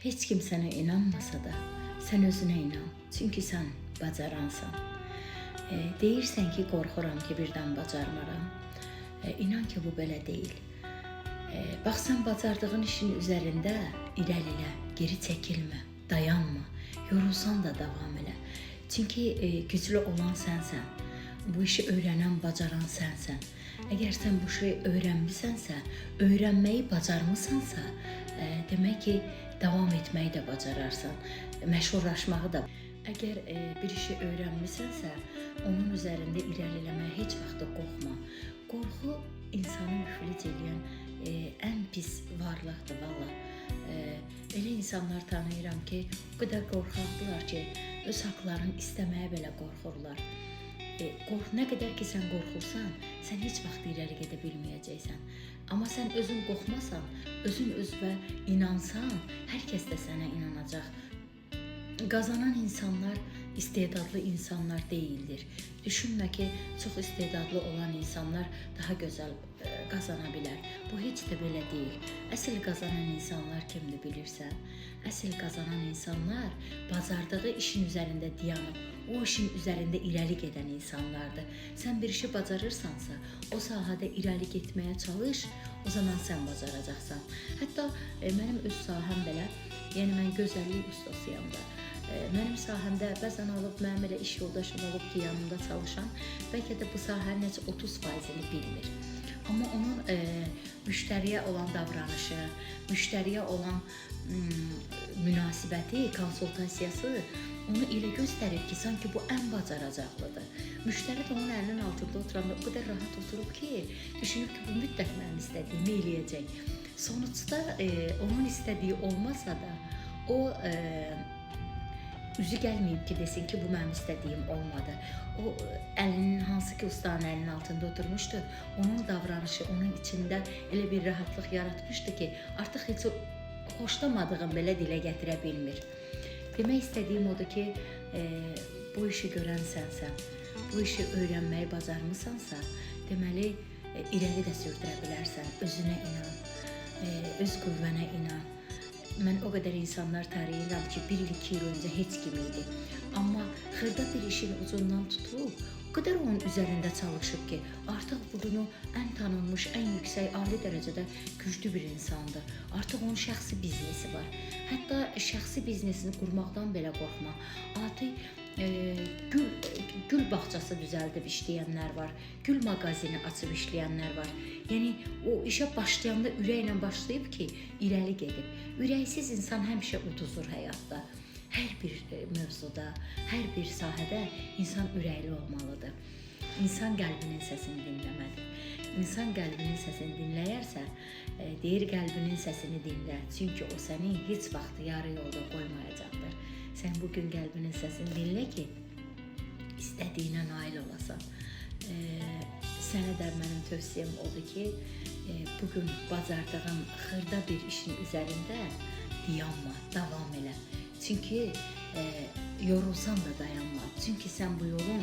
Heç kim sənə inanmasa da, sən özünə inan. Çünki sən bacaransan. Deyirsən ki, qorxuram ki, birdən bacarmaram. İnan ki, bu belə deyil. Bax, sən bacardığın işin üzərində irəlilə, geri çəkilmə, dayanma. Yorulsan da davam elə. Çünki güclü olan sənsən. Bu işi öyrənən, bacaran sənsən. Əgər sən bu şeyi öyrənmisənsə, öyrənməyi bacarmısansa, demək ki, davam etməyi də bacararsan, məşhurlaşmağı da. Əgər bir işi öyrənmisənsə, onun üzərində irəliləməyə heç vaxt qorxma. Qorxu insanı müflic edən ən pis varlıqdır valla. Elə insanlar tanıyıram ki, o qədər qorxaqdılar ki, öz haqlarını istəməyə belə qorxurlar. Nə qədər ki sən qorxursan, sən heç vaxt irəli gedə bilməyəcəksən. Amma sən özün qorxmasan, özün özünə inansan, hər kəs də sənə inanacaq. Qazanan insanlar istedadlı insanlar deyildir. Düşünmə ki, çox istedadlı olan insanlar daha gözəl qazana bilər. Bu heç də belə deyil. Əsl qazanan insanlar kimdir bilirsən? Əsl qazanan insanlar bacardığı işin üzərində dayanıb, o işin üzərində irəli gedən insanlardır. Sən bir işi bacarırsansa, o sahədə irəli getməyə çalış, o zaman sən bacaracaqsan. Hətta mənim öz sahəm belə, yəni mən gözəllik ustasıyam da. Mənim sahəmdə bəzən olub, mənim elə iş yoldaşım olub ki, yanımda çalışan, bəlkə də bu sahənin heç 30%-ni bilmir. Amma onun müştəriyə olan davranışı, müştəriyə olan münasibəti, konsultasiyası onu elə göstərir ki, sanki bu ən bacaracaqlıdır. Müştəri də onun əlinin altında oturanda o qədər rahat oturub ki, düşünüb ki, bu mütləq mənim istədiyimi eləyəcək. Sonuçda onun istədiyi olmasa da, o üzü gəlməyib ki, desin ki, bu mənim istədiyim olmadı. O əlinin, hansı ki ustanın əlinin altında oturmuşdu, onun davranışı, onun içində elə bir rahatlıq yaratmışdı ki, artıq heç o xoşlamadığım belə dilə gətirə bilmir. Demək istədiyim odur ki, bu işi görən sənsən, bu işi öyrənməyi bacarmısansa, deməli, irəli də sürdürə bilərsən, özünə inan, öz qüvvənə inan. Mən o qədər insanlar tanıyıram ki, 1-2 il öncə heç kim idi. Amma xırda bir işin ucundan tutub, o qədər onun üzərində çalışıb ki, artıq bugün o ən tanınmış, ən yüksək, ali dərəcədə güclü bir insandır. Artıq onun şəxsi biznesi var. Hətta şəxsi biznesini qurmaqdan belə qorxma. Adi gül bağçası düzəldib işləyənlər var, gül mağazini açıb işləyənlər var. Yəni, o işə başlayanda ürəklə başlayıb ki, irəli gedib. Ürəksiz insan həmişə uduzur həyatda. Hər bir mövzuda, hər bir sahədə insan ürəkli olmalıdır. İnsan qəlbinin səsini dinləməlidir. İnsan qəlbinin səsini dinləyərsə, deyir qəlbinin səsini dinlə. Çünki o səni heç vaxt yarı yolda qoymayacaqdır. Sən bugün qəlbinin səsini dinlə ki, istədiyinə nail olasan. Sənə də mənim tövsiyəm odur ki, bugün bacardığın xırda bir işin üzərində dayanma, davam elə. Çünki yorulsan da dayanma. Çünki sən bu yolun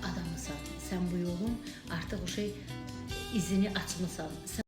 adamısan. Sən bu yolun artıq o izini açmısan.